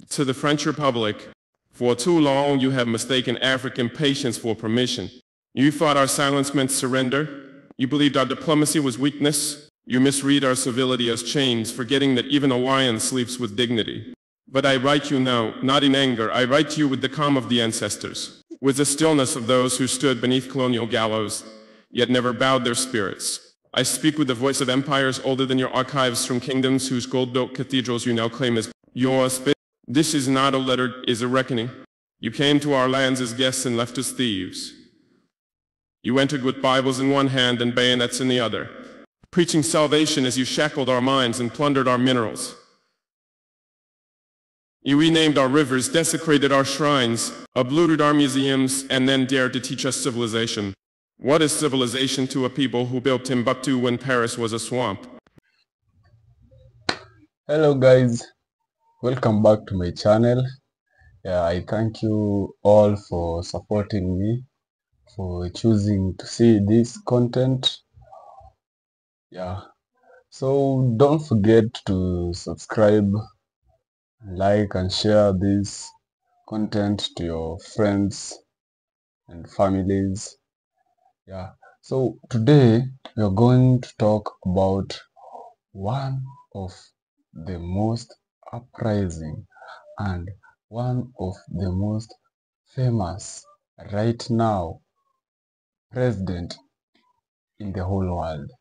To the French Republic, for too long you have mistaken African patience for permission. You thought our silence meant surrender. You believed our diplomacy was weakness. You misread our civility as chains, forgetting that even a lion sleeps with dignity. But I write you now, not in anger, I write to you with the calm of the ancestors, with the stillness of those who stood beneath colonial gallows, yet never bowed their spirits. I speak with the voice of empires older than your archives, from kingdoms whose gold-built cathedrals you now claim as yours. This is not a letter, it is a reckoning. You came to our lands as guests and left as thieves. You entered with Bibles in one hand and bayonets in the other, preaching salvation as you shackled our minds and plundered our minerals. You renamed our rivers, desecrated our shrines, uploaded our museums, and then dared to teach us civilization. What is civilization to a people who built Timbuktu when Paris was a swamp? Hello guys, welcome back to my channel. I thank you all for supporting me, for choosing to see this content. So don't forget to subscribe, like and share this content to your friends and families. So today we are going to talk about one of the most uprising and one of the most famous right now president in the whole world.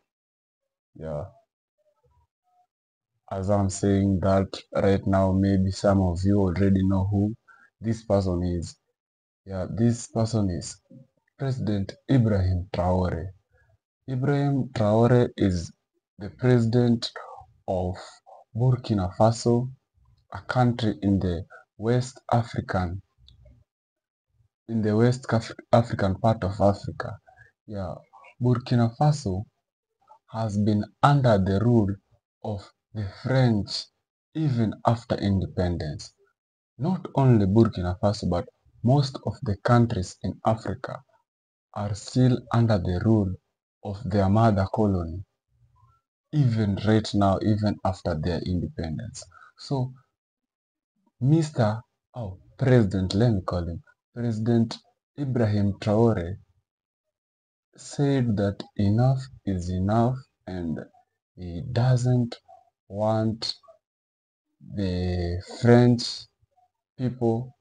As I'm saying that right now, maybe some of you already know who this person is. This person is President Ibrahim Traore. Ibrahim Traore is the president of Burkina Faso, a country in the West African part of Africa. Burkina Faso has been under the rule of the French even after independence. Not only Burkina Faso, but most of the countries in Africa are still under the rule of their mother colony, even right now, even after their independence. So President, let me call him, President Ibrahim Traore said that enough is enough and he doesn't want the French people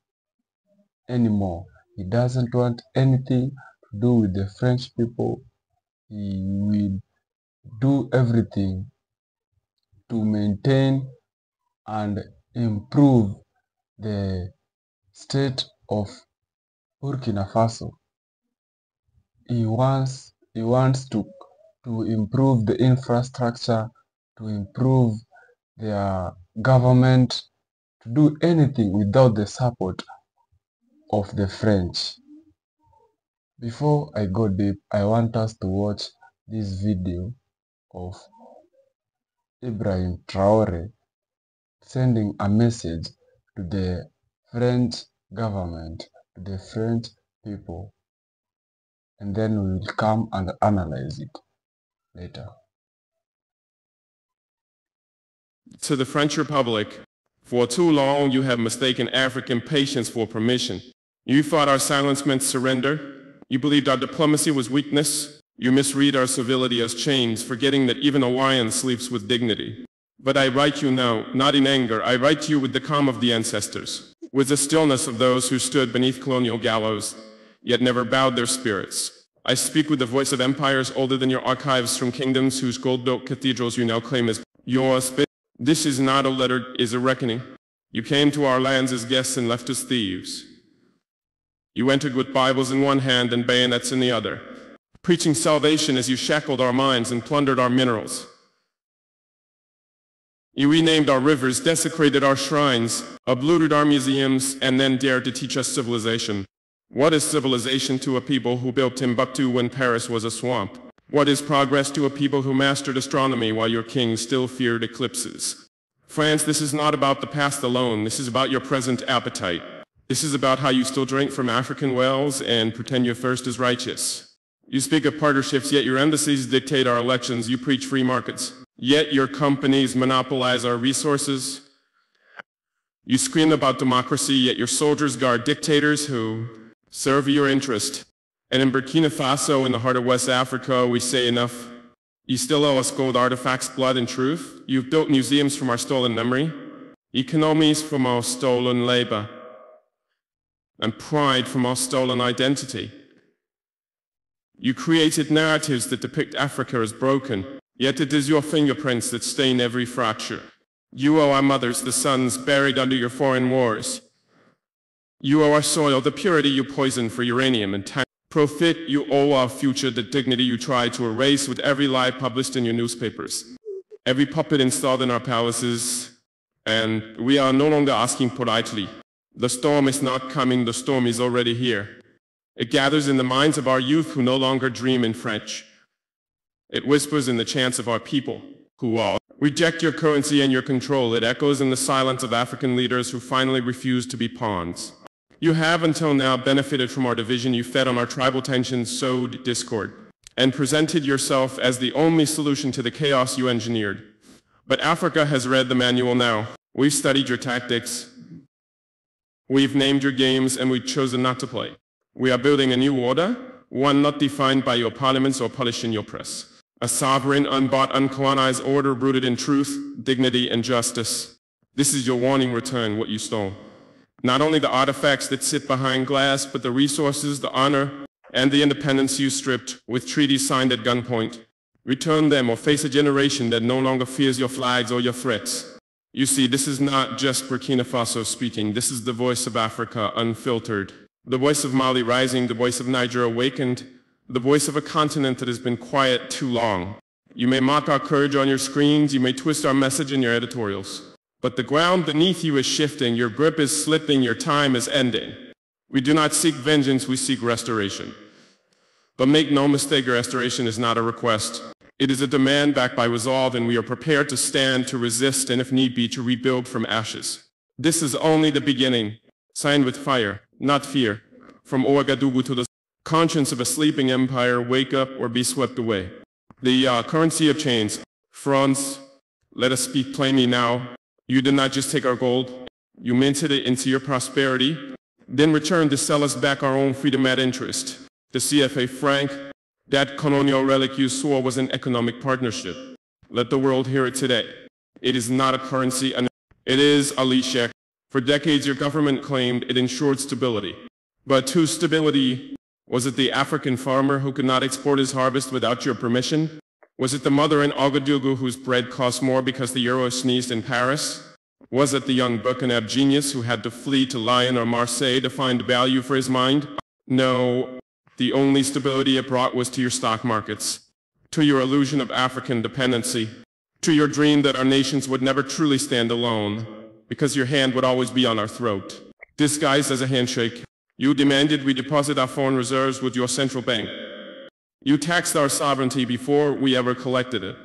anymore. He doesn't want anything to do with the French people. He will do everything to maintain and improve the state of Burkina Faso. He wants to improve the infrastructure, to improve their government, to do anything without the support of the French. Before I go deep, I want us to watch this video of Ibrahim Traore sending a message to the French government, to the French people, and then we will come and analyze it later. To the French Republic, for too long you have mistaken African patience for permission. You thought our silence meant surrender. You believed our diplomacy was weakness. You misread our civility as chains, forgetting that even a lion sleeps with dignity. But I write you now, not in anger, I write to you with the calm of the ancestors, with the stillness of those who stood beneath colonial gallows, yet never bowed their spirits. I speak with the voice of empires older than your archives, from kingdoms whose gold-built cathedrals you now claim as yours. This is not a letter, it is a reckoning. You came to our lands as guests and left as thieves. You entered with Bibles in one hand and bayonets in the other, preaching salvation as you shackled our minds and plundered our minerals. You renamed our rivers, desecrated our shrines, uploaded our museums, and then dared to teach us civilization. What is civilization to a people who built Timbuktu when Paris was a swamp? What is progress to a people who mastered astronomy while your king still feared eclipses? France, this is not about the past alone, this is about your present appetite. This is about how you still drink from African wells and pretend your thirst is righteous. You speak of partnerships, yet your embassies dictate our elections. You preach free markets, yet your companies monopolize our resources. You scream about democracy, yet your soldiers guard dictators who serve your interest. And in Burkina Faso, in the heart of West Africa, we say enough. You still owe us gold artifacts, blood, and truth. You've built museums from our stolen memory, economies from our stolen labor, and pride from our stolen identity. You created narratives that depict Africa as broken, yet it is your fingerprints that stain every fracture. You owe our mothers the sons buried under your foreign wars. You owe our soil the purity you poisoned for uranium and profit. You owe our future the dignity you tried to erase with every lie published in your newspapers, every puppet installed in our palaces, and we are no longer asking politely. The storm is not coming, the storm is already here. It gathers in the minds of our youth who no longer dream in French. It whispers in the chants of our people who all reject your currency and your control. It echoes in the silence of African leaders who finally refuse to be pawns. You have until now benefited from our division. You fed on our tribal tensions, sowed discord, and presented yourself as the only solution to the chaos you engineered. But Africa has read the manual now. We've studied your tactics. We've named your games, and we've chosen not to play. We are building a new order, one not defined by your parliaments or polished in your press. A sovereign, unbought, uncolonized order rooted in truth, dignity, and justice. This is your warning. Return what you stole. Not only the artifacts that sit behind glass, but the resources, the honor, and the independence you stripped with treaties signed at gunpoint. Return them or face a generation that no longer fears your flags or your threats. You see, this is not just Burkina Faso speaking. This is the voice of Africa, unfiltered. The voice of Mali rising, the voice of Niger awakened, the voice of a continent that has been quiet too long. You may mock our courage on your screens, you may twist our message in your editorials, but the ground beneath you is shifting, your grip is slipping, your time is ending. We do not seek vengeance, we seek restoration. But make no mistake, restoration is not a request. It is a demand backed by resolve, and we are prepared to stand, to resist, and if need be, to rebuild from ashes. This is only the beginning. Signed with fire, not fear. From Ouagadougou to the conscience of a sleeping empire, wake up or be swept away. The currency of chains. France, let us speak plainly now. You did not just take our gold. You minted it into your prosperity, then returned to sell us back our own freedom at interest. The CFA franc, that colonial relic you swore was an economic partnership. Let the world hear it today. It is not a currency, it is a lishek. For decades, your government claimed it ensured stability. But to stability, was it the African farmer who could not export his harvest without your permission? Was it the mother in Ouagadougou whose bread cost more because the euro sneezed in Paris? Was it the young Burkinab genius who had to flee to Lyon or Marseille to find value for his mind? No, the only stability it brought was to your stock markets, to your illusion of African dependency, to your dream that our nations would never truly stand alone, because your hand would always be on our throat. Disguised as a handshake, you demanded we deposit our foreign reserves with your central bank. You taxed our sovereignty before we ever collected it.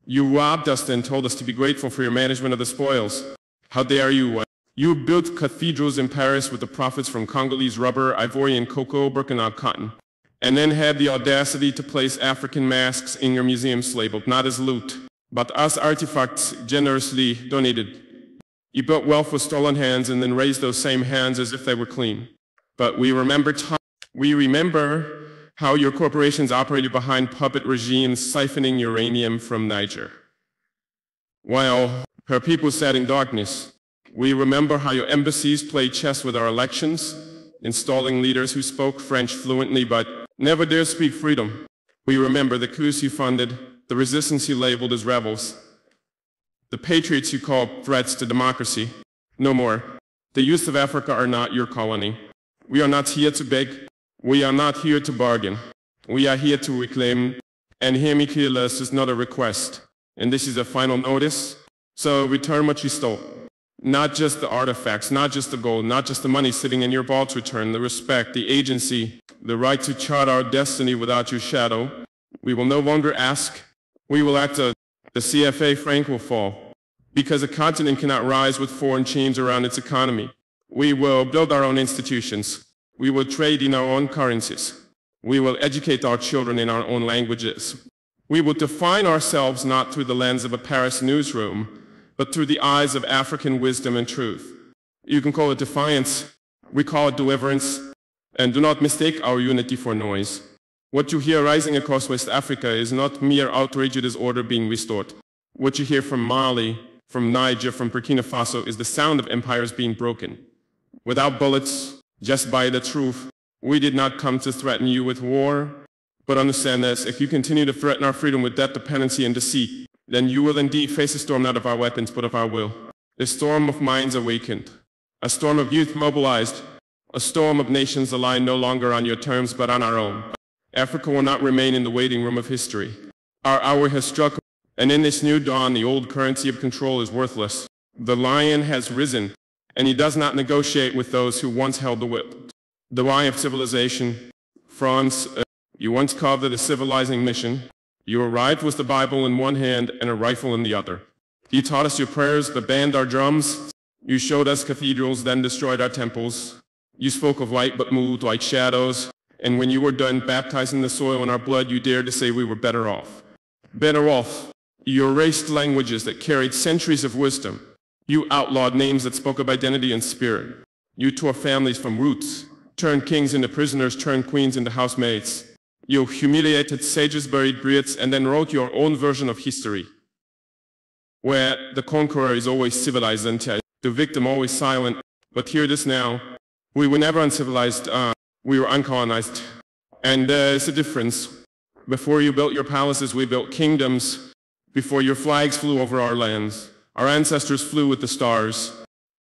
You robbed us and told us to be grateful for your management of the spoils. How dare you? You built cathedrals in Paris with the profits from Congolese rubber, Ivorian cocoa, Burkina cotton, and then had the audacity to place African masks in your museums labeled not as loot, but as artifacts generously donated. You built wealth with stolen hands and then raised those same hands as if they were clean. But we remember how your corporations operated behind puppet regimes siphoning uranium from Niger, while her people sat in darkness. We remember how your embassies played chess with our elections, installing leaders who spoke French fluently but never dared speak freedom. We remember the coups you funded, the resistance you labeled as rebels, the patriots you called threats to democracy. No more. The youth of Africa are not your colony. We are not here to beg. We are not here to bargain. We are here to reclaim. And hear me clearly, this is not a request. And this is a final notice. So return what you stole. Not just the artifacts, not just the gold, not just the money sitting in your vaults. Return the respect, the agency, the right to chart our destiny without your shadow. We will no longer ask. We will act. The CFA franc will fall, because a continent cannot rise with foreign chains around its economy. We will build our own institutions. We will trade in our own currencies. We will educate our children in our own languages. We will define ourselves not through the lens of a Paris newsroom, but through the eyes of African wisdom and truth. You can call it defiance. We call it deliverance. And do not mistake our unity for noise. What you hear rising across West Africa is not mere outrage, it is order being restored. What you hear from Mali, from Niger, from Burkina Faso is the sound of empires being broken. Without bullets, just by the truth. We did not come to threaten you with war, but understand this, if you continue to threaten our freedom with debt, dependency, and deceit, then you will indeed face a storm not of our weapons, but of our will. A storm of minds awakened, a storm of youth mobilized, a storm of nations aligned no longer on your terms, but on our own. Africa will not remain in the waiting room of history. Our hour has struck, and in this new dawn, the old currency of control is worthless. The lion has risen, and he does not negotiate with those who once held the whip. The why of civilization. France, you once called it a civilizing mission. You arrived with the Bible in one hand and a rifle in the other. You taught us your prayers, but banned our drums. You showed us cathedrals, then destroyed our temples. You spoke of light, but moved like shadows. And when you were done baptizing the soil in our blood, you dared to say we were better off. Better off. You erased languages that carried centuries of wisdom. You outlawed names that spoke of identity and spirit. You tore families from roots, turned kings into prisoners, turned queens into housemaids. You humiliated sages, buried brutes, and then wrote your own version of history, where the conqueror is always civilized and the victim always silent. But hear this now. We were never uncivilized, we were uncolonized. And there's a difference. Before you built your palaces, we built kingdoms. Before your flags flew over our lands, our ancestors flew with the stars.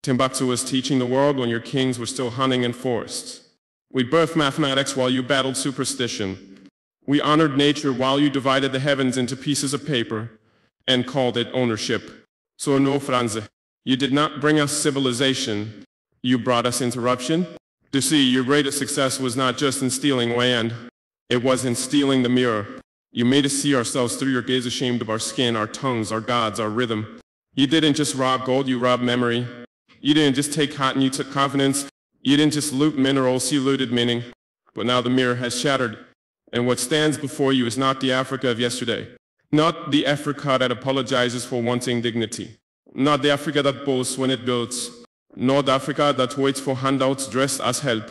Timbuktu was teaching the world when your kings were still hunting in forests. We birthed mathematics while you battled superstition. We honored nature while you divided the heavens into pieces of paper and called it ownership. So no, Franz, you did not bring us civilization. You brought us interruption. To see, your greatest success was not just in stealing land. It was in stealing the mirror. You made us see ourselves through your gaze, ashamed of our skin, our tongues, our gods, our rhythm. You didn't just rob gold, you robbed memory. You didn't just take cotton, you took confidence. You didn't just loot minerals, you looted meaning. But now the mirror has shattered. And what stands before you is not the Africa of yesterday. Not the Africa that apologizes for wanting dignity. Not the Africa that boasts when it builds. Not the Africa that waits for handouts dressed as help.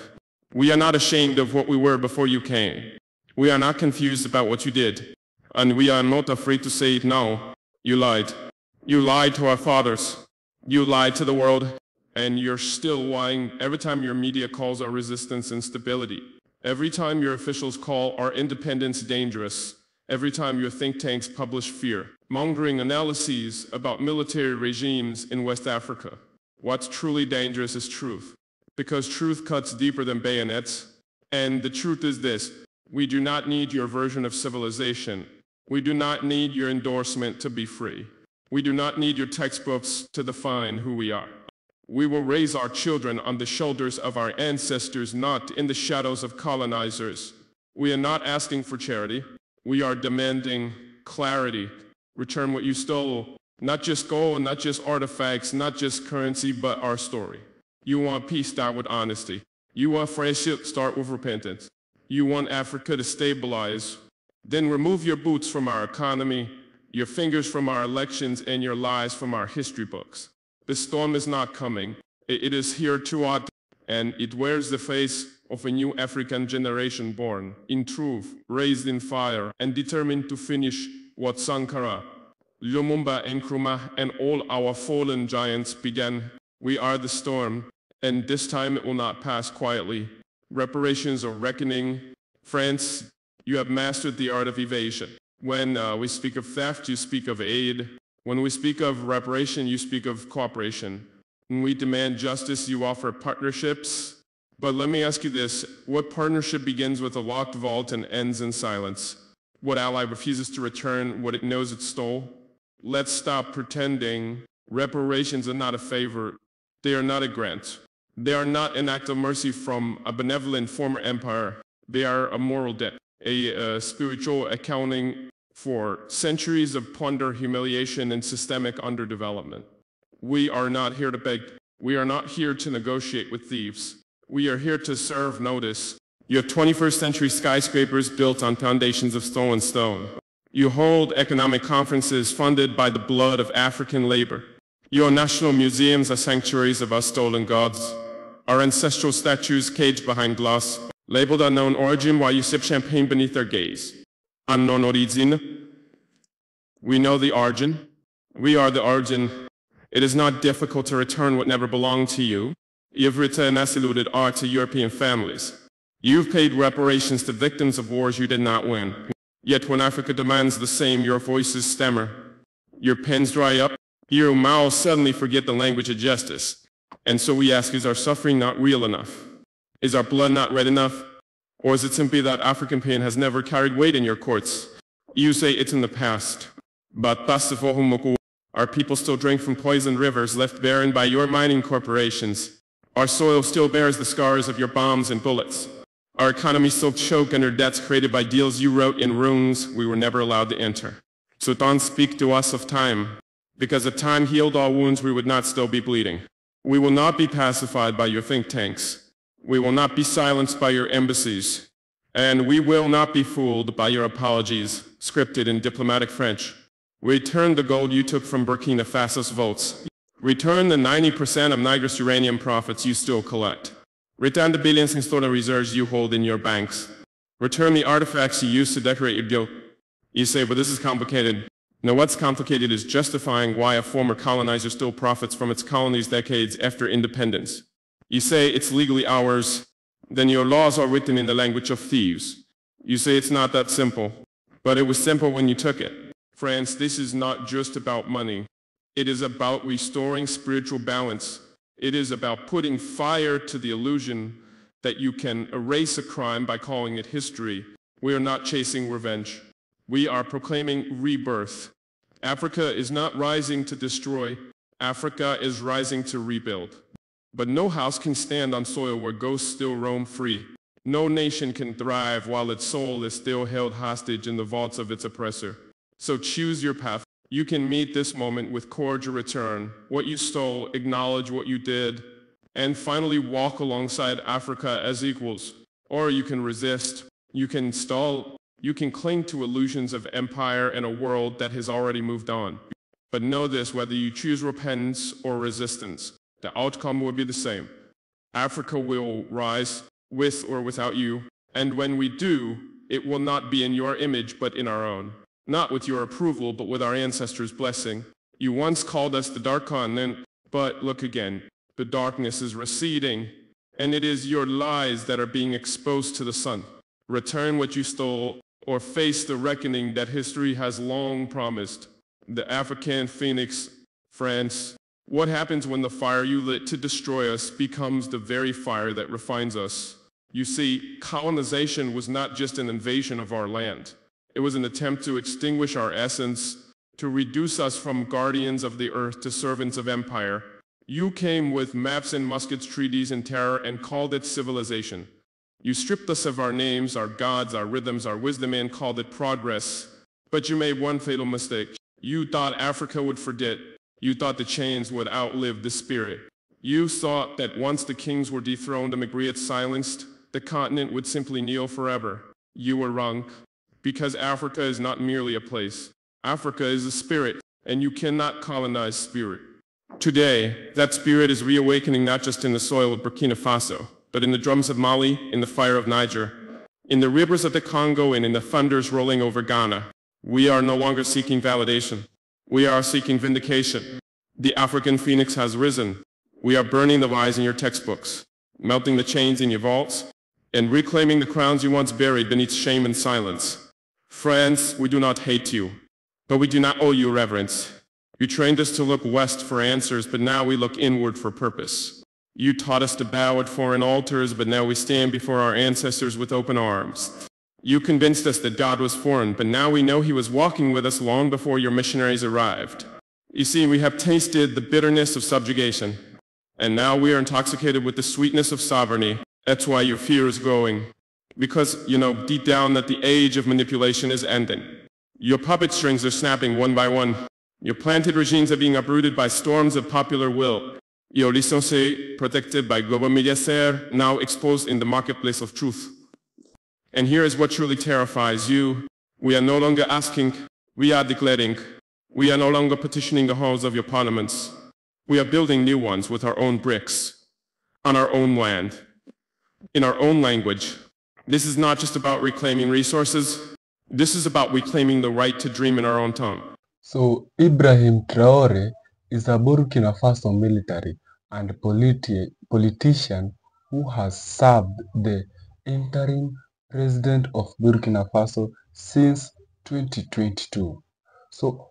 We are not ashamed of what we were before you came. We are not confused about what you did. And we are not afraid to say it now. You lied. You lied to our fathers. You lied to the world. And you're still lying every time your media calls our resistance instability. Every time your officials call our independence dangerous. Every time your think tanks publish fear-mongering analyses about military regimes in West Africa. What's truly dangerous is truth. Because truth cuts deeper than bayonets. And the truth is this. We do not need your version of civilization. We do not need your endorsement to be free. We do not need your textbooks to define who we are. We will raise our children on the shoulders of our ancestors, not in the shadows of colonizers. We are not asking for charity. We are demanding clarity. Return what you stole. Not just gold, not just artifacts, not just currency, but our story. You want peace, start with honesty. You want friendship, start with repentance. You want Africa to stabilize. Then remove your boots from our economy, your fingers from our elections, and your lies from our history books. The storm is not coming. It is here too hot, and it wears the face of a new African generation born in truth, raised in fire, and determined to finish what Sankara, Lumumba, Nkrumah, and all our fallen giants began. We are the storm, and this time it will not pass quietly. Reparations or reckoning. France, you have mastered the art of evasion. When we speak of theft, you speak of aid. When we speak of reparation, you speak of cooperation. When we demand justice, you offer partnerships. But let me ask you this, what partnership begins with a locked vault and ends in silence? What ally refuses to return what it knows it stole? Let's stop pretending. Reparations are not a favor. They are not a grant. They are not an act of mercy from a benevolent former empire. They are a moral debt, a spiritual accounting for centuries of plunder, humiliation, and systemic underdevelopment. We are not here to beg. We are not here to negotiate with thieves. We are here to serve notice. You have 21st century skyscrapers built on foundations of stolen stone. You hold economic conferences funded by the blood of African labor. Your national museums are sanctuaries of our stolen gods. Our ancestral statues caged behind glass, labeled unknown origin while you sip champagne beneath their gaze. Unknown origin. We know the origin. We are the origin. It is not difficult to return what never belonged to you. You've returned eluded art to European families. You've paid reparations to victims of wars you did not win. Yet when Africa demands the same, your voices stammer. Your pens dry up. Your mouths suddenly forget the language of justice. And so we ask, is our suffering not real enough? Is our blood not red enough? Or is it simply that African pain has never carried weight in your courts? You say it's in the past. But our people still drink from poisoned rivers left barren by your mining corporations. Our soil still bears the scars of your bombs and bullets. Our economy still choked under debts created by deals you wrote in runes we were never allowed to enter. So don't speak to us of time, because if time healed all wounds, we would not still be bleeding. We will not be pacified by your think tanks. We will not be silenced by your embassies. And we will not be fooled by your apologies, scripted in diplomatic French. Return the gold you took from Burkina Faso's vaults. Return the 90% of Niger's uranium profits you still collect. Return the billions in stolen reserves you hold in your banks. Return the artifacts you used to decorate your guilt. You say, but this is complicated. Now what's complicated is justifying why a former colonizer still profits from its colonies decades after independence. You say it's legally ours, then your laws are written in the language of thieves. You say it's not that simple, but it was simple when you took it. France, this is not just about money. It is about restoring spiritual balance. It is about putting fire to the illusion that you can erase a crime by calling it history. We are not chasing revenge. We are proclaiming rebirth. Africa is not rising to destroy. Africa is rising to rebuild. But no house can stand on soil where ghosts still roam free. No nation can thrive while its soul is still held hostage in the vaults of its oppressor. So choose your path. You can meet this moment with cordial return. What you stole, acknowledge what you did, and finally walk alongside Africa as equals. Or you can resist. You can stall. You can cling to illusions of empire and a world that has already moved on. But know this, whether you choose repentance or resistance, the outcome will be the same. Africa will rise with or without you, and when we do, it will not be in your image but in our own. Not with your approval, but with our ancestors' blessing. You once called us the dark continent, but look again. The darkness is receding, and it is your lies that are being exposed to the sun. Return what you stole, or face the reckoning that history has long promised. The African phoenix, France. What happens when the fire you lit to destroy us becomes the very fire that refines us? You see, colonization was not just an invasion of our land. It was an attempt to extinguish our essence, to reduce us from guardians of the earth to servants of empire. You came with maps and muskets, treaties and terror, and called it civilization. You stripped us of our names, our gods, our rhythms, our wisdom, and called it progress. But you made one fatal mistake. You thought Africa would forget. You thought the chains would outlive the spirit. You thought that once the kings were dethroned and Magritte silenced, the continent would simply kneel forever. You were wrong. Because Africa is not merely a place. Africa is a spirit, and you cannot colonize spirit. Today, that spirit is reawakening not just in the soil of Burkina Faso, but in the drums of Mali, in the fire of Niger, in the rivers of the Congo, and in the thunders rolling over Ghana. We are no longer seeking validation. We are seeking vindication. The African phoenix has risen. We are burning the lies in your textbooks, melting the chains in your vaults, and reclaiming the crowns you once buried beneath shame and silence. France, we do not hate you, but we do not owe you reverence. You trained us to look west for answers, but now we look inward for purpose. You taught us to bow at foreign altars, but now we stand before our ancestors with open arms. You convinced us that God was foreign, but now we know he was walking with us long before your missionaries arrived. You see, we have tasted the bitterness of subjugation, and now we are intoxicated with the sweetness of sovereignty. That's why your fear is growing. Because you know deep down that the age of manipulation is ending. Your puppet strings are snapping one by one. Your planted regimes are being uprooted by storms of popular will. Your licenciés, protected by global médias, now exposed in the marketplace of truth. And here is what truly terrifies you. We are no longer asking, we are declaring. We are no longer petitioning the halls of your parliaments. We are building new ones with our own bricks, on our own land, in our own language. This is not just about reclaiming resources. This is about reclaiming the right to dream in our own tongue. So Ibrahim Traore is a Burkina Faso military and politician who has served the interim president of Burkina Faso since 2022. So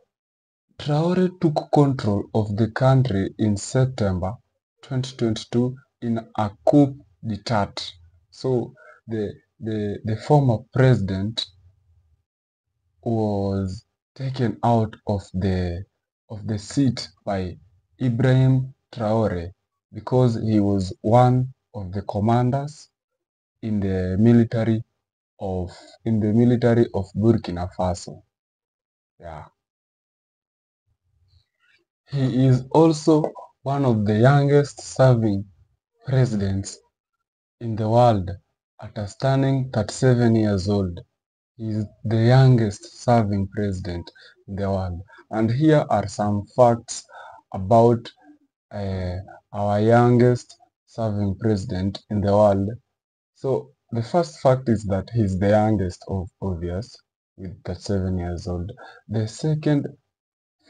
Traore took control of the country in September 2022 in a coup d'etat. So the former president was taken out of the seat by Ibrahim Traore because he was one of the commanders in the military of Burkina Faso. Yeah. He is also one of the youngest serving presidents in the world at a stunning 37 years old. He is the youngest serving president in the world. And here are some facts about our youngest serving president in the world. So the first fact is that he's the youngest, of obvious, with 37 years old. The second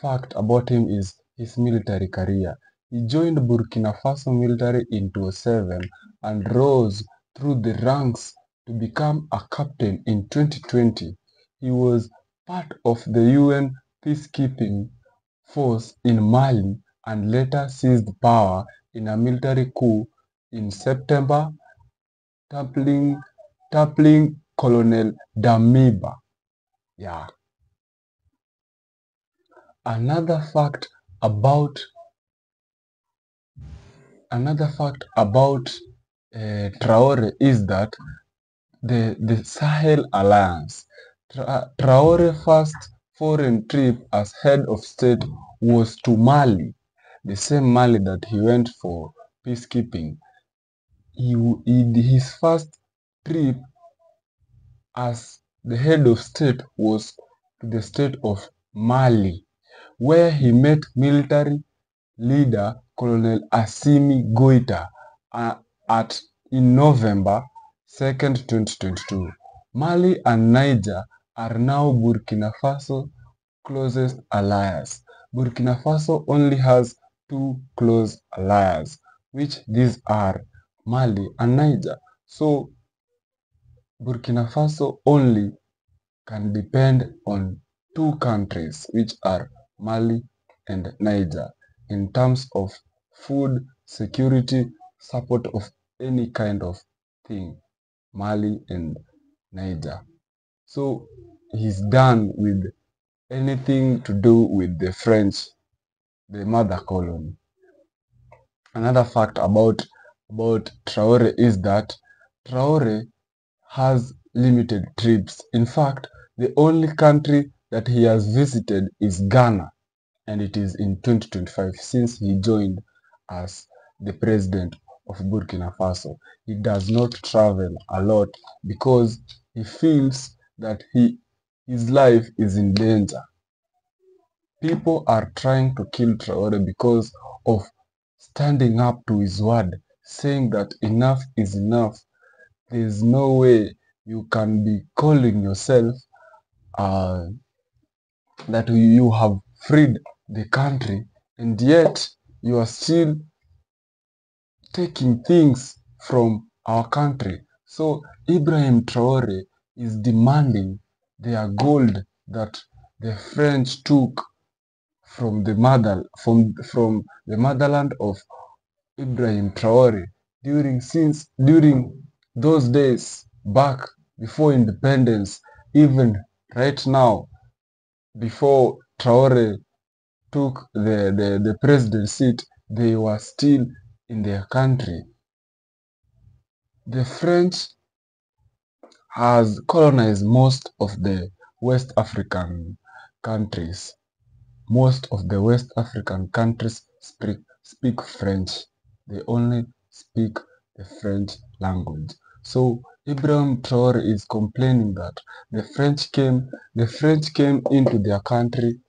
fact about him is his military career. He joined Burkina Faso military in 2007 and rose through the ranks to become a captain in 2020. He was part of the UN peacekeeping force in Mali and later seized power in a military coup in September, toppling Colonel Damiba. Yeah. Another fact about Traore is that the Sahel Alliance. Traore's first foreign trip as head of state was to Mali, the same Mali that he went for peacekeeping. His first trip as the head of state was to the state of Mali, where he met military leader Colonel Assimi Goïta in November 2nd, 2022. Mali and Niger are now Burkina Faso's closest allies. Burkina Faso only has two close allies, which these are Mali and Niger. So Burkina Faso only can depend on two countries, which are Mali and Niger, in terms of food, security, support of any kind of thing, Mali and Niger. So he's done with anything to do with the French, the mother colony. Another fact about Traore is that Traore has limited trips. In fact, the only country that he has visited is Ghana, and it is in 2025 since he joined as the president of Burkina Faso. He does not travel a lot because he feels that his life is in danger. People are trying to kill Traore because of standing up to his word, saying that enough is enough. There is no way you can be calling yourself that you have freed the country and yet you are still taking things from our country. So Ibrahim Traore is demanding their gold that the French took from the motherland of Ibrahim Traore during those days back before independence, even right now, before Traore took the president seat, they were still in their country. The French has colonized most of the West African countries. Most of the West African countries speak French. They only speak the French language. So Ibrahim Traore is complaining that the French came into their country,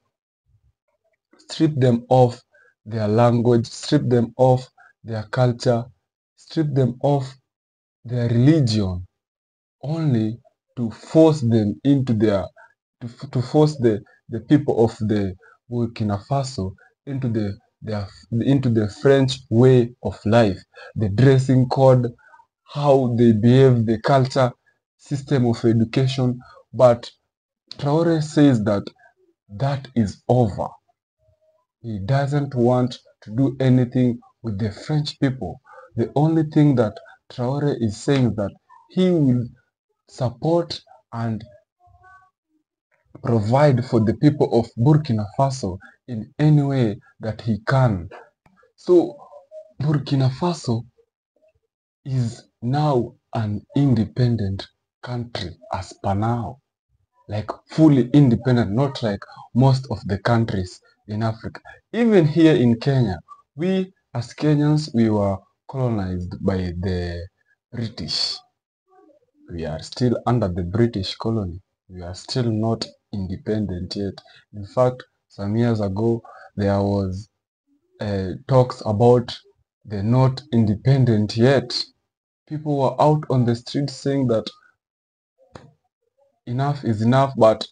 stripped them of their language, strip them of their culture, strip them of their religion, only to force them into to force the people of the Burkina Faso into the French way of life, the dressing code, how they behave, the culture, system of education. But Traore says that that is over. He doesn't want to do anything with the French people. The only thing that Traore is saying that he will support and provide for the people of Burkina Faso in any way that he can. So Burkina Faso is now an independent country as per now, like fully independent, not like most of the countries in Africa. Even here in Kenya, we as Kenyans, we were colonized by the British. We are still under the British colony. We are still not independent yet. In fact, some years ago, there was talks about the not independent yet. People were out on the streets saying that enough is enough, but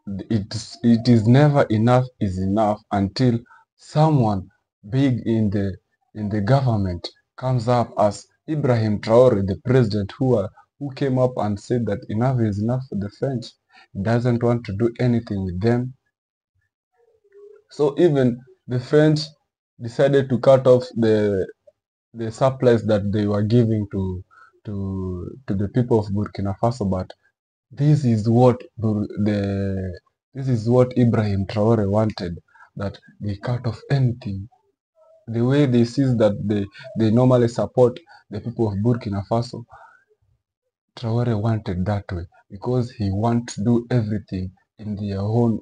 it is never enough is enough until someone big in the government comes up as Ibrahim Traore, the president who came up and said that enough is enough for the French. He doesn't want to do anything with them. So even the French decided to cut off the supplies that they were giving to the people of Burkina Faso, but this is what this is what Ibrahim Traore wanted, that they cut off anything. The way they see that they normally support the people of Burkina Faso, Traore wanted that way because he wants to do everything in their own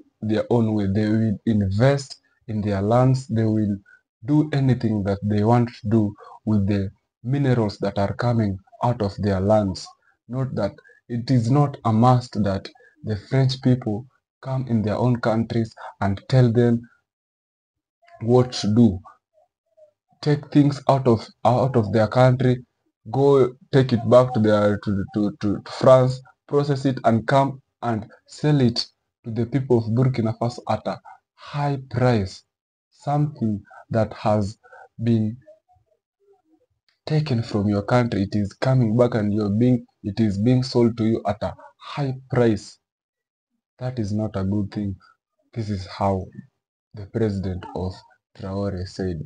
way. They will invest in their lands. They will do anything that they want to do with the minerals that are coming out of their lands. Not that it is not a must that the French people come in their own countries and tell them what to do. Take things out of their country, go take it back to to France, process it and come and sell it to the people of Burkina Faso at a high price. Something that has been taken from your country, it is coming back and it is being sold to you at a high price. That is not a good thing. This is how the president of Traore said.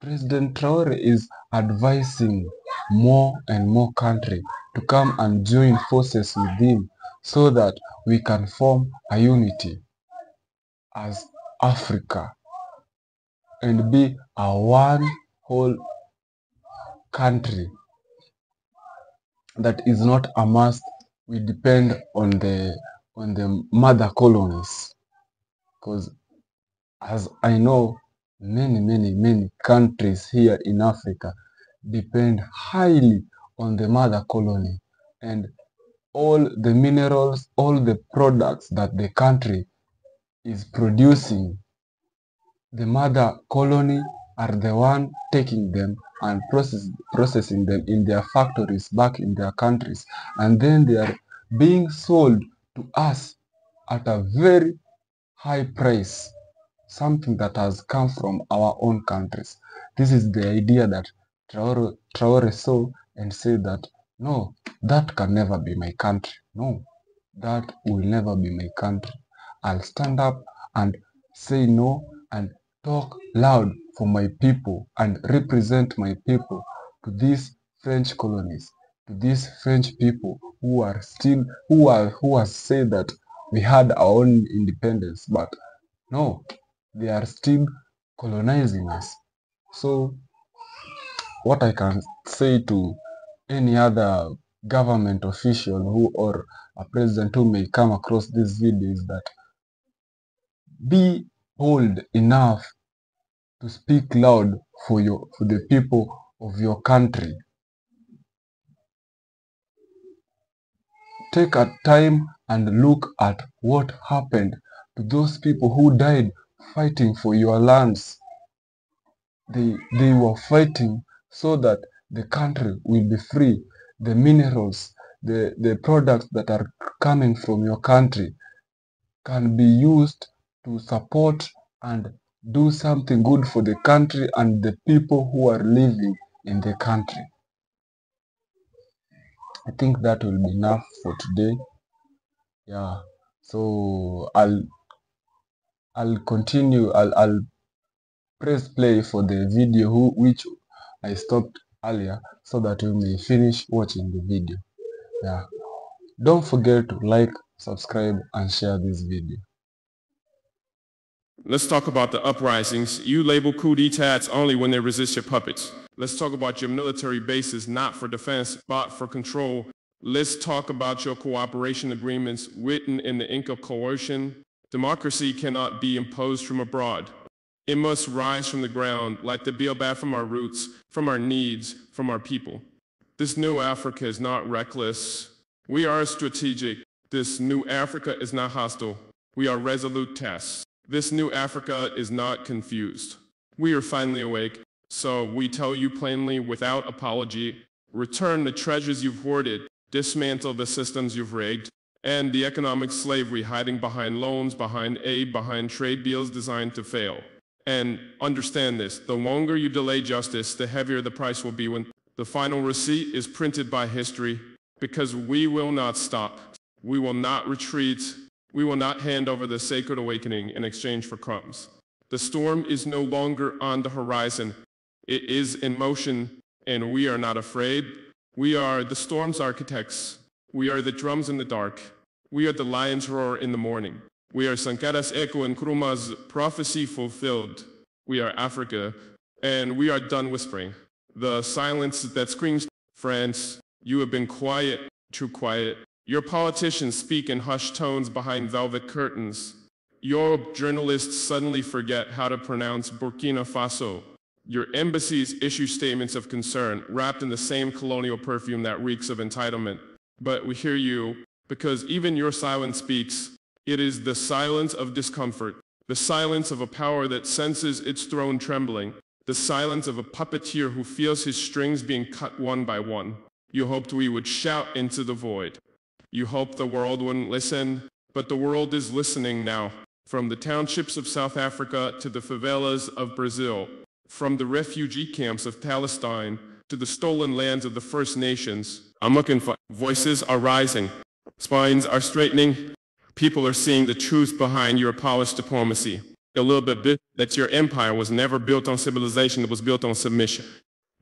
President Traore is advising more and more countries to come and join forces with him so that we can form a unity as Africa and be a one whole country that is not a must. We depend on the mother colonies, because as I know, many countries here in Africa depend highly on the mother colony, and all the minerals, all the products that the country is producing, the mother colony are the one taking them and processing them in their factories back in their countries, and then they are being sold to us at a very high price, something that has come from our own countries. This is the idea that Traore saw and said that, no, that can never be my country. No, that will never be my country. I'll stand up and say no and talk loud for my people and represent my people to these French colonies, to these French people who are still, who has said that we had our own independence, but no, they are still colonizing us. So what I can say to any other government official or a president who may come across this video is that be bold enough to speak loud for the people of your country. Take a time and look at what happened to those people who died fighting for your lands. they were fighting so that the country will be free. The minerals, the products that are coming from your country can be used to support and do something good for the country and the people who are living in the country. I think that will be enough for today. Yeah, so I'll continue. I'll press play for the video which I stopped earlier so that you may finish watching the video. Yeah, don't forget to like, subscribe and share this video. Let's talk about the uprisings. You label coup d'etats only when they resist your puppets. Let's talk about your military bases, not for defense, but for control. Let's talk about your cooperation agreements written in the ink of coercion. Democracy cannot be imposed from abroad. It must rise from the ground, like the baobab from our roots, from our needs, from our people. This new Africa is not reckless. We are strategic. This new Africa is not hostile. We are resolute tests. This new Africa is not confused. We are finally awake, so we tell you plainly without apology, return the treasures you've hoarded, dismantle the systems you've rigged, and the economic slavery hiding behind loans, behind aid, behind trade deals designed to fail. And understand this, the longer you delay justice, the heavier the price will be when the final receipt is printed by history, because we will not stop. We will not retreat. We will not hand over the sacred awakening in exchange for crumbs. The storm is no longer on the horizon. It is in motion, and we are not afraid. We are the storm's architects. We are the drums in the dark. We are the lion's roar in the morning. We are Sankara's echo and Nkrumah's prophecy fulfilled. We are Africa, and we are done whispering. The silence that screams, France, you have been quiet, too quiet. Your politicians speak in hushed tones behind velvet curtains. Your journalists suddenly forget how to pronounce Burkina Faso. Your embassies issue statements of concern, wrapped in the same colonial perfume that reeks of entitlement. But we hear you, because even your silence speaks. It is the silence of discomfort, the silence of a power that senses its throne trembling, the silence of a puppeteer who feels his strings being cut one by one. You hoped we would shout into the void. You hoped the world wouldn't listen, but the world is listening now. From the townships of South Africa to the favelas of Brazil, from the refugee camps of Palestine to the stolen lands of the First Nations. I'm looking for voices are rising, spines are straightening. People are seeing the truth behind your polished diplomacy. A little bit that your empire was never built on civilization, it was built on submission.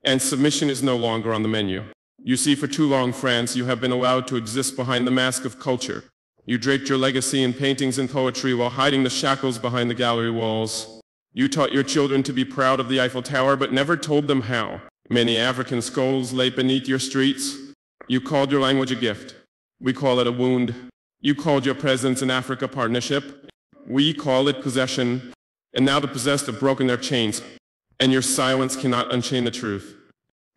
And submission is no longer on the menu. You see, for too long, France, you have been allowed to exist behind the mask of culture. You draped your legacy in paintings and poetry while hiding the shackles behind the gallery walls. You taught your children to be proud of the Eiffel Tower, but never told them how. Many African skulls lay beneath your streets. You called your language a gift. We call it a wound. You called your presence in Africa partnership. We call it possession. And now the possessed have broken their chains, and your silence cannot unchain the truth.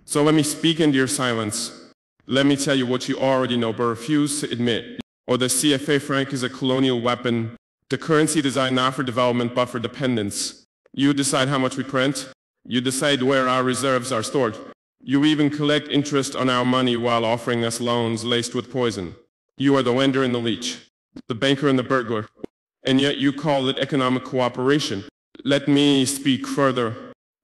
So let me speak into your silence. Let me tell you what you already know but refuse to admit. Or the CFA franc is a colonial weapon, the currency designed not for development but for dependence. You decide how much we print. You decide where our reserves are stored. You even collect interest on our money while offering us loans laced with poison. You are the lender and the leech, the banker and the burglar. And yet you call it economic cooperation. Let me speak further.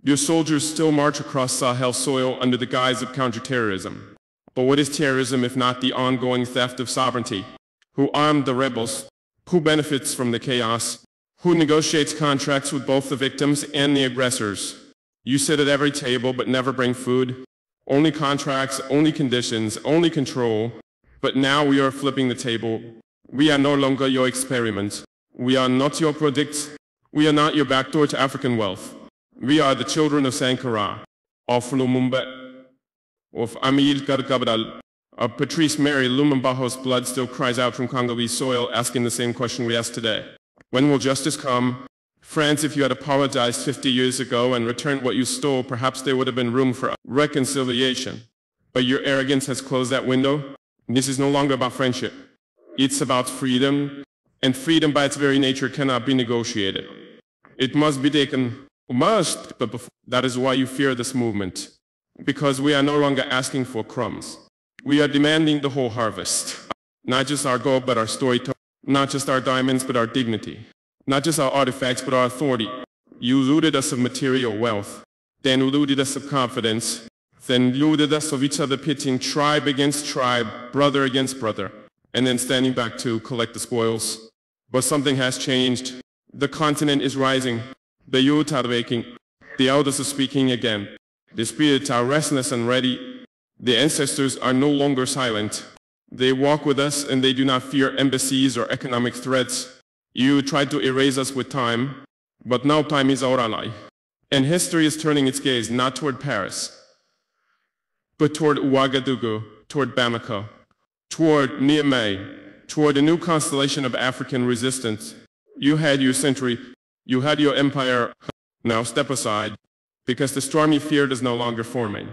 Your soldiers still march across Sahel soil under the guise of counterterrorism. But what is terrorism if not the ongoing theft of sovereignty? Who armed the rebels? Who benefits from the chaos? Who negotiates contracts with both the victims and the aggressors? You sit at every table but never bring food. Only contracts, only conditions, only control. But now we are flipping the table. We are no longer your experiment. We are not your products. We are not your backdoor to African wealth. We are the children of Sankara, of Lumumba, of Amilcar Cabral, of Patrice Mary Lumumba's blood still cries out from Congolese soil, asking the same question we ask today. When will justice come? France, if you had apologized 50 years ago and returned what you stole, perhaps there would have been room for reconciliation. But your arrogance has closed that window. This is no longer about friendship. It's about freedom, and freedom by its very nature cannot be negotiated. It must be taken. Must, but before, that is why you fear this movement. Because we are no longer asking for crumbs. We are demanding the whole harvest. Not just our gold, but our storytelling. Not just our diamonds, but our dignity. Not just our artifacts, but our authority. You looted us of material wealth. Then looted us of confidence. Then looted us of each other, pitting tribe against tribe, brother against brother. And then standing back to collect the spoils. But something has changed. The continent is rising. The youth are waking. The elders are speaking again. The spirits are restless and ready. The ancestors are no longer silent. They walk with us and they do not fear embassies or economic threats. You tried to erase us with time, but now time is our ally. And history is turning its gaze not toward Paris, but toward Ouagadougou, toward Bamako, toward Niamey, toward a new constellation of African resistance. You had your century, you had your empire. Now step aside, because the storm you feared is no longer forming.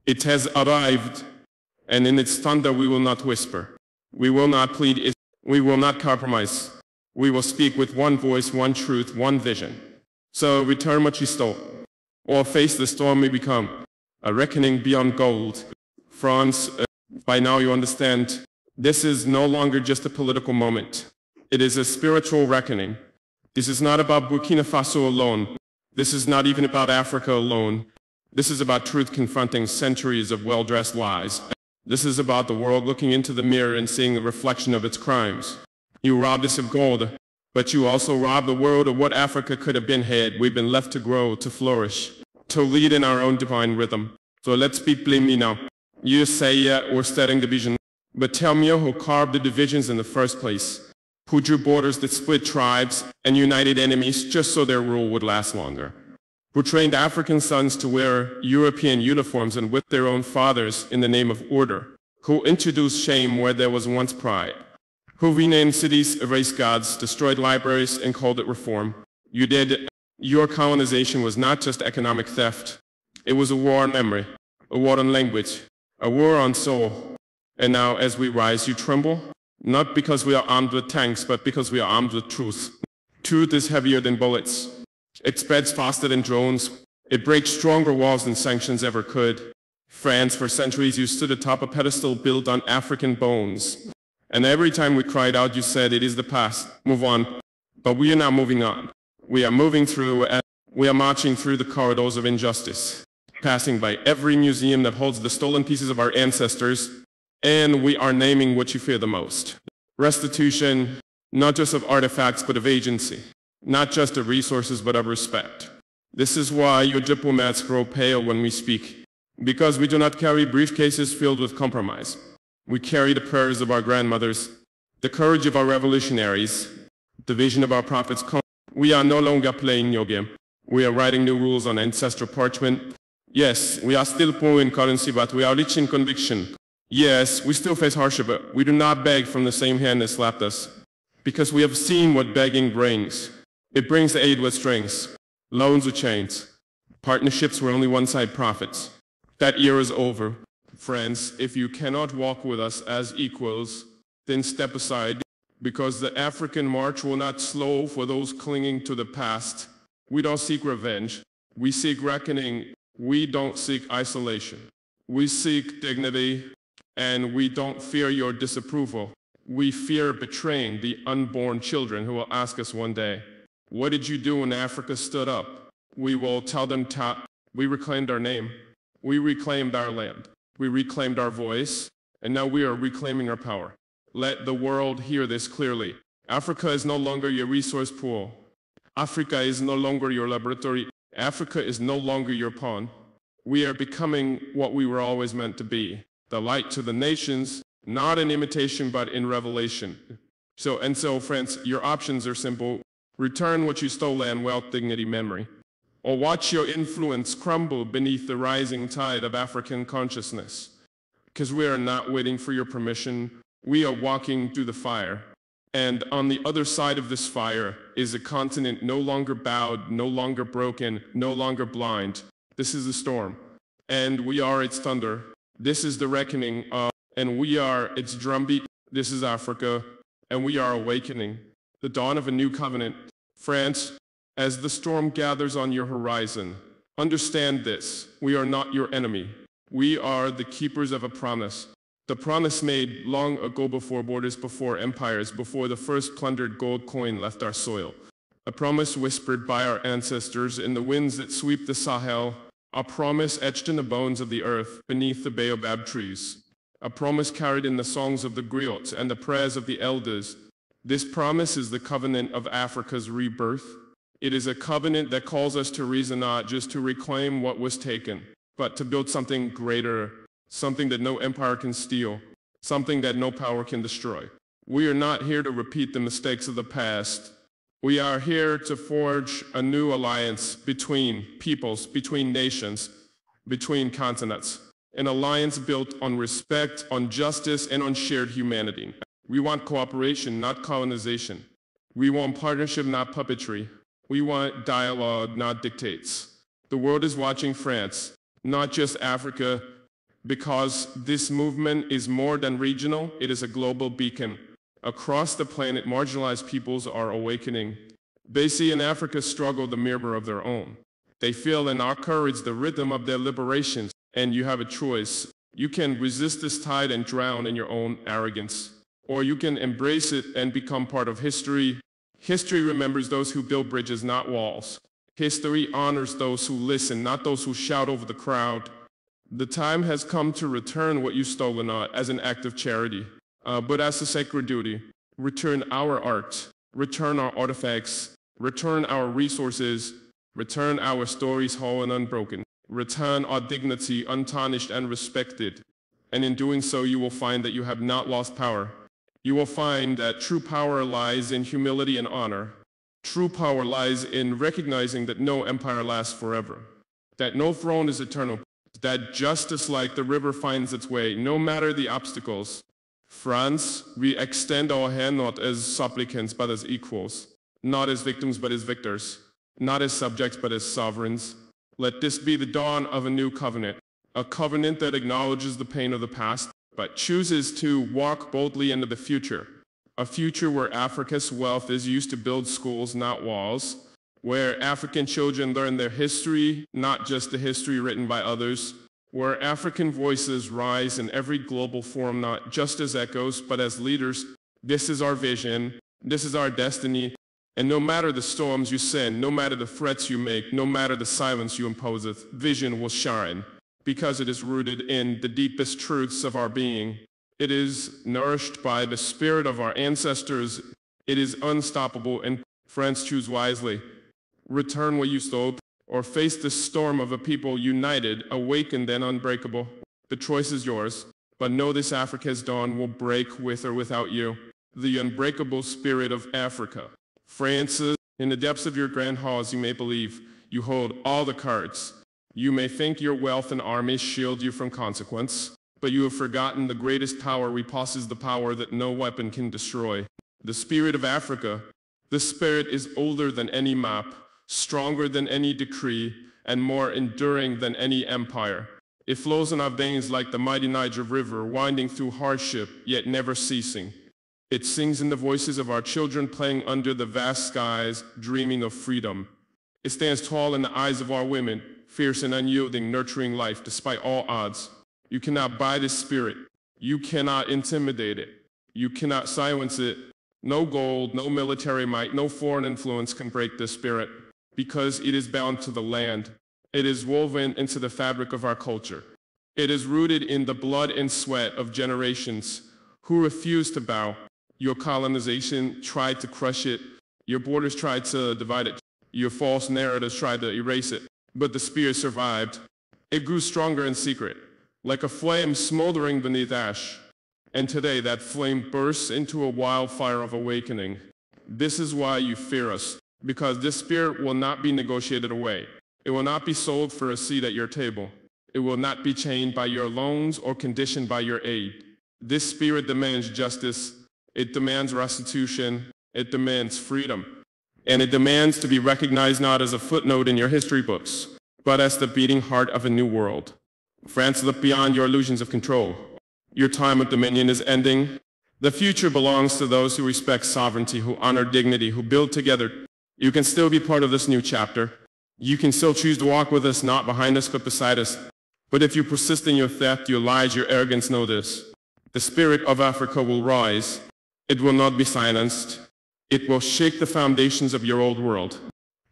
It has arrived, and in its thunder we will not whisper. We will not plead, we will not compromise. We will speak with one voice, one truth, one vision. So return what you stole, or face the storm we become. A reckoning beyond gold. France, by now you understand, this is no longer just a political moment. It is a spiritual reckoning. This is not about Burkina Faso alone. This is not even about Africa alone. This is about truth confronting centuries of well-dressed lies. This is about the world looking into the mirror and seeing the reflection of its crimes. You robbed us of gold, but you also robbed the world of what Africa could have been had we been left to grow, to flourish, to lead in our own divine rhythm. So let's be blaming now. You say we're studying division, but tell me who carved the divisions in the first place, who drew borders that split tribes and united enemies just so their rule would last longer, who trained African sons to wear European uniforms and whip their own fathers in the name of order, who introduced shame where there was once pride, who renamed cities, erased gods, destroyed libraries, and called it reform. You did. Your colonization was not just economic theft. It was a war on memory, a war on language, a war on soul. And now as we rise, you tremble, not because we are armed with tanks, but because we are armed with truth. Truth is heavier than bullets. It spreads faster than drones. It breaks stronger walls than sanctions ever could. France, for centuries, you stood atop a pedestal built on African bones. And every time we cried out, you said, it is the past, move on. But we are now moving on. We are moving through, and we are marching through the corridors of injustice, passing by every museum that holds the stolen pieces of our ancestors, and we are naming what you fear the most. Restitution, not just of artifacts, but of agency. Not just of resources, but of respect. This is why your diplomats grow pale when we speak, because we do not carry briefcases filled with compromise. We carry the prayers of our grandmothers, the courage of our revolutionaries, the vision of our prophets. We are no longer playing your game. We are writing new rules on ancestral parchment. Yes, we are still poor in currency, but we are rich in conviction. Yes, we still face hardship, but we do not beg from the same hand that slapped us, because we have seen what begging brings. It brings aid with strings, loans with chains, partnerships where only one side profits. That era is over. Friends, if you cannot walk with us as equals, then step aside, because the African march will not slow for those clinging to the past. We don't seek revenge. We seek reckoning. We don't seek isolation. We seek dignity, and we don't fear your disapproval. We fear betraying the unborn children who will ask us one day, what did you do when Africa stood up? We will tell them, we reclaimed our name. We reclaimed our land. We reclaimed our voice, and now we are reclaiming our power. Let the world hear this clearly. Africa is no longer your resource pool. Africa is no longer your laboratory. Africa is no longer your pawn. We are becoming what we were always meant to be, the light to the nations, not in imitation but in revelation. So friends, your options are simple. Return what you stole, land, wealth, dignity, memory. Or watch your influence crumble beneath the rising tide of African consciousness. Because we are not waiting for your permission. We are walking through the fire. And on the other side of this fire is a continent no longer bowed, no longer broken, no longer blind. This is the storm. And we are its thunder. This is the reckoning of, and we are its drumbeat. This is Africa. And we are awakening. The dawn of a new covenant. France, As the storm gathers on your horizon, understand this: we are not your enemy. We are the keepers of a promise. The promise made long ago, before borders, before empires, before the first plundered gold coin left our soil. A promise whispered by our ancestors in the winds that sweep the Sahel. A promise etched in the bones of the earth beneath the baobab trees. A promise carried in the songs of the griots and the prayers of the elders. This promise is the covenant of Africa's rebirth. It is a covenant that calls us to reason, not just to reclaim what was taken, but to build something greater, something that no empire can steal, something that no power can destroy. We are not here to repeat the mistakes of the past. We are here to forge a new alliance between peoples, between nations, between continents. An alliance built on respect, on justice, and on shared humanity. We want cooperation, not colonization. We want partnership, not puppetry. We want dialogue, not dictates. The world is watching France, not just Africa, because this movement is more than regional. It is a global beacon. Across the planet, marginalized peoples are awakening. They see in Africa's struggle the mirror of their own. They feel in our courage the rhythm of their liberations. And you have a choice. You can resist this tide and drown in your own arrogance, or you can embrace it and become part of history. History remembers those who build bridges, not walls. History honors those who listen, not those who shout over the crowd. The time has come to return what you've stolen, not as an act of charity, but as a sacred duty. Return our art, return our artifacts, return our resources, return our stories whole and unbroken. Return our dignity untarnished and respected. And in doing so, you will find that you have not lost power. You will find that true power lies in humility and honor. True power lies in recognizing that no empire lasts forever, that no throne is eternal, that justice like the river finds its way, no matter the obstacles. France, we extend our hand not as supplicants but as equals, not as victims but as victors, not as subjects but as sovereigns. Let this be the dawn of a new covenant, a covenant that acknowledges the pain of the past, but chooses to walk boldly into the future. A future where Africa's wealth is used to build schools, not walls, where African children learn their history, not just the history written by others, where African voices rise in every global forum, not just as echoes, but as leaders. This is our vision, this is our destiny. And no matter the storms you send, no matter the threats you make, no matter the silence you imposeth, vision will shine, because it is rooted in the deepest truths of our being. It is nourished by the spirit of our ancestors. It is unstoppable, and friends, choose wisely. Return what you stole, or face the storm of a people united, awakened and unbreakable. The choice is yours, but know this: Africa's dawn will break with or without you. The unbreakable spirit of Africa. Francis, in the depths of your grand halls, you may believe you hold all the cards. You may think your wealth and armies shield you from consequence, but you have forgotten the greatest power repasses the power that no weapon can destroy. The spirit of Africa. The spirit is older than any map, stronger than any decree, and more enduring than any empire. It flows in our veins like the mighty Niger River, winding through hardship, yet never ceasing. It sings in the voices of our children playing under the vast skies, dreaming of freedom. It stands tall in the eyes of our women, fierce and unyielding, nurturing life despite all odds. You cannot buy this spirit. You cannot intimidate it. You cannot silence it. No gold, no military might, no foreign influence can break this spirit, because it is bound to the land. It is woven into the fabric of our culture. It is rooted in the blood and sweat of generations who refuse to bow. Your colonization tried to crush it. Your borders tried to divide it. Your false narratives tried to erase it. But the spirit survived. It grew stronger in secret, like a flame smoldering beneath ash. And today that flame bursts into a wildfire of awakening. This is why you fear us, because this spirit will not be negotiated away. It will not be sold for a seat at your table. It will not be chained by your loans or conditioned by your aid. This spirit demands justice. It demands restitution. It demands freedom. And it demands to be recognized not as a footnote in your history books, but as the beating heart of a new world. France, look beyond your illusions of control. Your time of dominion is ending. The future belongs to those who respect sovereignty, who honor dignity, who build together. You can still be part of this new chapter. You can still choose to walk with us, not behind us, but beside us. But if you persist in your theft, your lies, your arrogance, know this. The spirit of Africa will rise. It will not be silenced. It will shake the foundations of your old world.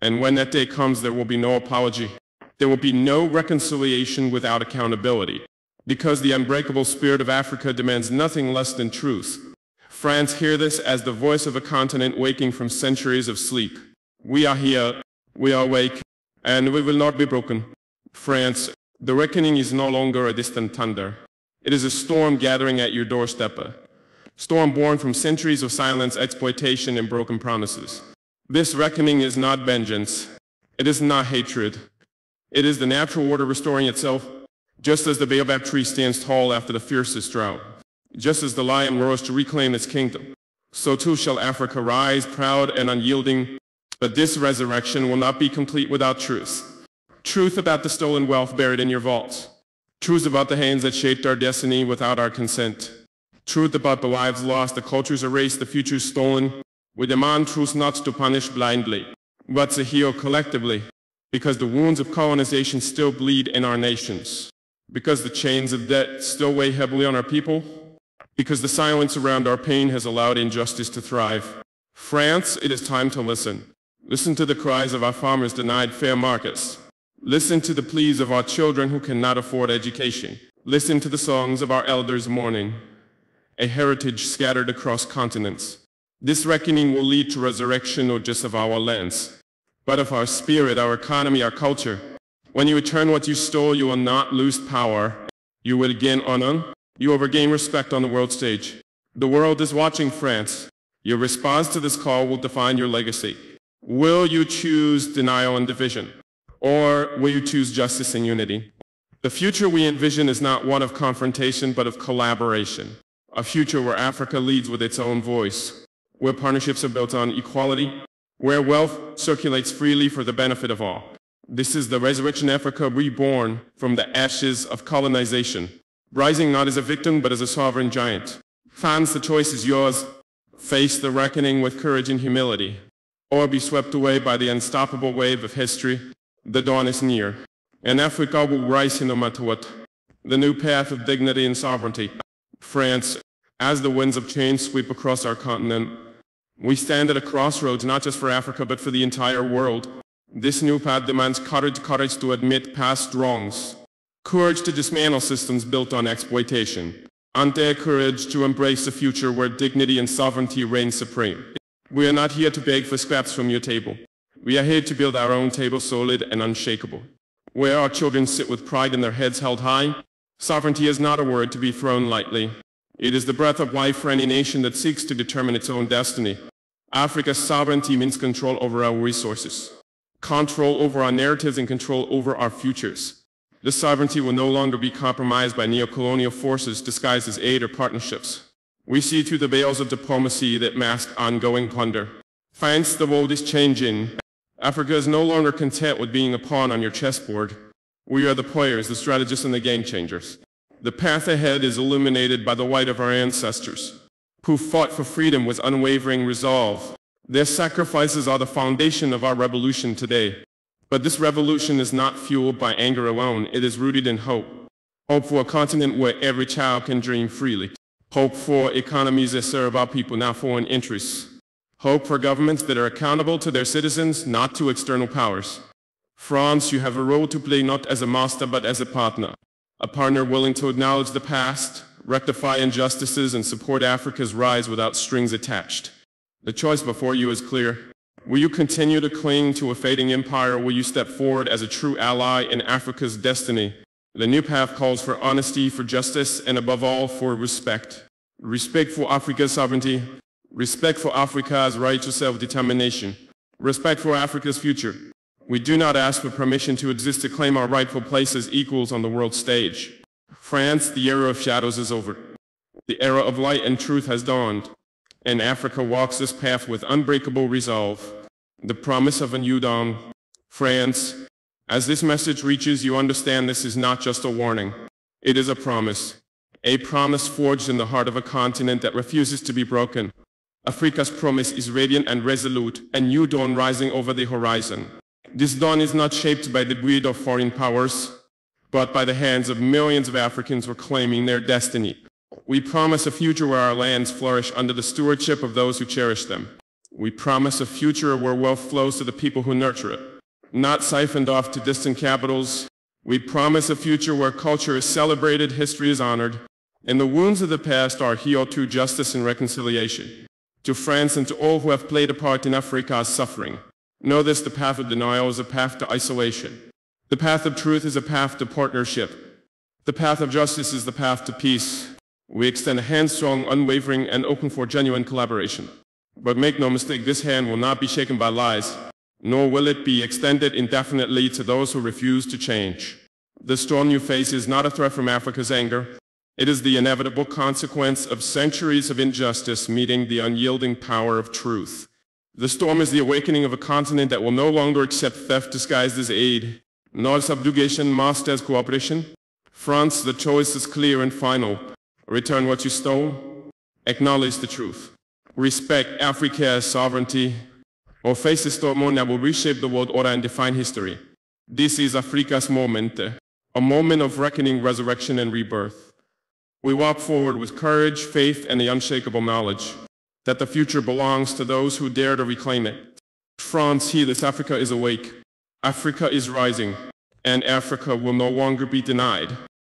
And when that day comes, there will be no apology. There will be no reconciliation without accountability. Because the unbreakable spirit of Africa demands nothing less than truth. France, hear this as the voice of a continent waking from centuries of sleep. We are here, we are awake, and we will not be broken. France, the reckoning is no longer a distant thunder. It is a storm gathering at your doorstep. A storm born from centuries of silence, exploitation, and broken promises. This reckoning is not vengeance. It is not hatred. It is the natural order restoring itself. Just as the baobab tree stands tall after the fiercest drought, just as the lion roars to reclaim its kingdom, so too shall Africa rise, proud and unyielding. But this resurrection will not be complete without truth. Truth about the stolen wealth buried in your vaults. Truth about the hands that shaped our destiny without our consent. Truth about the lives lost, the cultures erased, the futures stolen. We demand truth not to punish blindly, but to heal collectively, because the wounds of colonization still bleed in our nations. Because the chains of debt still weigh heavily on our people. Because the silence around our pain has allowed injustice to thrive. France, it is time to listen. Listen to the cries of our farmers denied fair markets. Listen to the pleas of our children who cannot afford education. Listen to the songs of our elders mourning. A heritage scattered across continents. This reckoning will lead to resurrection not just of our lands, but of our spirit, our economy, our culture. When you return what you stole, you will not lose power. You will gain honor. You will regain respect on the world stage. The world is watching, France. Your response to this call will define your legacy. Will you choose denial and division? Or will you choose justice and unity? The future we envision is not one of confrontation, but of collaboration. A future where Africa leads with its own voice. Where partnerships are built on equality. Where wealth circulates freely for the benefit of all. This is the resurrection Africa reborn from the ashes of colonization, rising not as a victim but as a sovereign giant. France, the choice is yours. Face the reckoning with courage and humility, or be swept away by the unstoppable wave of history. The dawn is near, and Africa will rise no matter what. The new path of dignity and sovereignty. France, as the winds of change sweep across our continent, we stand at a crossroads not just for Africa but for the entire world. This new path demands courage to admit past wrongs, courage to dismantle systems built on exploitation, and dare courage to embrace a future where dignity and sovereignty reign supreme. We are not here to beg for scraps from your table. We are here to build our own table solid and unshakable, where our children sit with pride and their heads held high. Sovereignty is not a word to be thrown lightly. It is the breath of life for any nation that seeks to determine its own destiny. Africa's sovereignty means control over our resources, control over our narratives, and control over our futures. This sovereignty will no longer be compromised by neo-colonial forces disguised as aid or partnerships. We see through the veils of diplomacy that mask ongoing plunder. France, the world is changing. Africa is no longer content with being a pawn on your chessboard. We are the players, the strategists, and the game changers. The path ahead is illuminated by the light of our ancestors, who fought for freedom with unwavering resolve. Their sacrifices are the foundation of our revolution today. But this revolution is not fueled by anger alone. It is rooted in hope. Hope for a continent where every child can dream freely. Hope for economies that serve our people, not foreign interests. Hope for governments that are accountable to their citizens, not to external powers. France, you have a role to play not as a master but as a partner. A partner willing to acknowledge the past, rectify injustices, and support Africa's rise without strings attached. The choice before you is clear. Will you continue to cling to a fading empire, or will you step forward as a true ally in Africa's destiny? The new path calls for honesty, for justice, and above all, for respect. Respect for Africa's sovereignty. Respect for Africa's right to self-determination. Respect for Africa's future. We do not ask for permission to exist, to claim our rightful place as equals on the world stage. France, the era of shadows is over. The era of light and truth has dawned. And Africa walks this path with unbreakable resolve. The promise of a new dawn. France, as this message reaches you, understand this is not just a warning. It is a promise. A promise forged in the heart of a continent that refuses to be broken. Africa's promise is radiant and resolute, a new dawn rising over the horizon. This dawn is not shaped by the greed of foreign powers, but by the hands of millions of Africans reclaiming their destiny. We promise a future where our lands flourish under the stewardship of those who cherish them. We promise a future where wealth flows to the people who nurture it, not siphoned off to distant capitals. We promise a future where culture is celebrated, history is honored, and the wounds of the past are healed through justice and reconciliation. To France and to all who have played a part in Africa's suffering, know this: the path of denial is a path to isolation. The path of truth is a path to partnership. The path of justice is the path to peace. We extend a hand strong, unwavering, and open for genuine collaboration. But make no mistake, this hand will not be shaken by lies, nor will it be extended indefinitely to those who refuse to change. The storm you face is not a threat from Africa's anger. It is the inevitable consequence of centuries of injustice meeting the unyielding power of truth. The storm is the awakening of a continent that will no longer accept theft disguised as aid, nor subjugation masked as cooperation. France, the choice is clear and final. Return what you stole, acknowledge the truth, respect Africa's sovereignty, or face a storm that will reshape the world order and define history. This is Africa's moment, a moment of reckoning, resurrection, and rebirth. We walk forward with courage, faith, and the unshakable knowledge that the future belongs to those who dare to reclaim it. France, hear this: Africa is awake, Africa is rising, and Africa will no longer be denied.